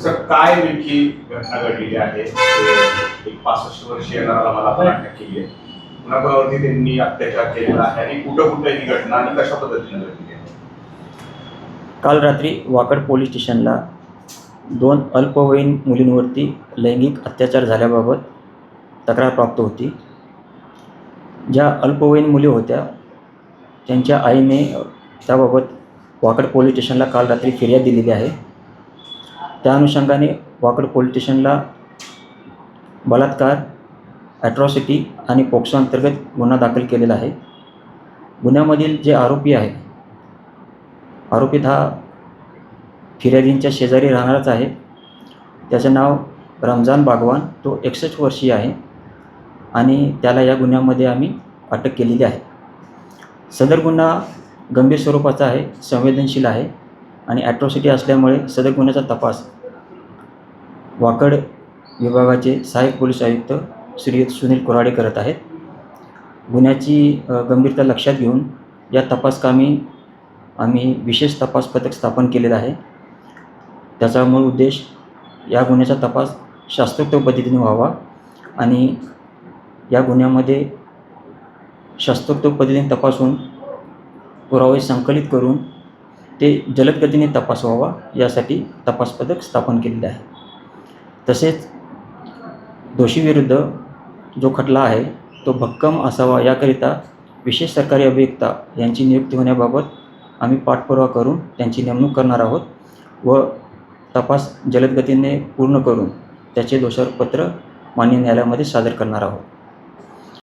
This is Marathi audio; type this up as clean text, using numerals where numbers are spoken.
सर काय नेमकी घटना घडलेली आहे? एक 65 वर्षीय नराला मला आपण अटक केली आहे. कुणावरती त्यांनी अत्याचार केलेला आहे आणि कुठं कुठं ही घटना आणि कशा पद्धतीने घडली आहे? काल रात्री वाकड पोलीस स्टेशनला 2 अल्पवयीन मुलींवरती लैंगिक अत्याचार झाल्याबाबत तक्रार प्राप्त होती. ज्या अल्पवयीन मुली होत्या त्यांच्या आईने त्याबाबत वाकड पोलीस स्टेशनला काल रात्री फिर्याद दिलेली आहे. त्या अनुषंगाने वाकड पोलीस स्टेशनला बलात्कार, ॲट्रॉसिटी आणि पोक्सो अंतर्गत गुन्हा दाखल केलेला आहे. गुन्ह्यामधील जे आरोपी आहे, आरोपीत हा फिर्यादींच्या शेजारी राहणारच आहे. त्याचं नाव रमजान बागवान, तो 61 वर्षीय आहे आणि त्याला या गुन्ह्यामध्ये आम्ही अटक केलेली आहे. सदर गुन्हा गंभीर स्वरूपाचा आहे, संवेदनशील आहे आणि ॲट्रॉसिटी असल्यामुळे सदर गुन्ह्याचा तपास वाकड विभागाचे सहाय्यक पोलीस आयुक्त श्री सुनील कुऱ्हाडे करत आहेत. गुन्ह्याची गंभीरता लक्षात घेऊन या तपासकामी आम्ही विशेष तपास पथक स्थापन केलेलं आहे. त्याचा मूळ उद्देश या गुन्ह्याचा तपास शास्त्रोक्त पद्धतीने व्हावा आणि या गुन्ह्यामध्ये शास्त्रोक्त पद्धतीने तपासून पुरावे संकलित करून ते जलद गतीने तपास व्हावा यासाठी तपास पथक स्थापन केलेले आहे. तसेच दोषीविरुद्ध जो खटला आहे तो भक्कम असावा याकरिता विशेष सरकारी अभियंता यांची नियुक्ती होण्याबाबत आम्ही पाठपुरावा करून त्यांची नेमणूक करणार आहोत व तपास जलद गतीने पूर्ण करून त्याचे दोषारोपपत्र माननीय न्यायालयामध्ये सादर करणार आहोत.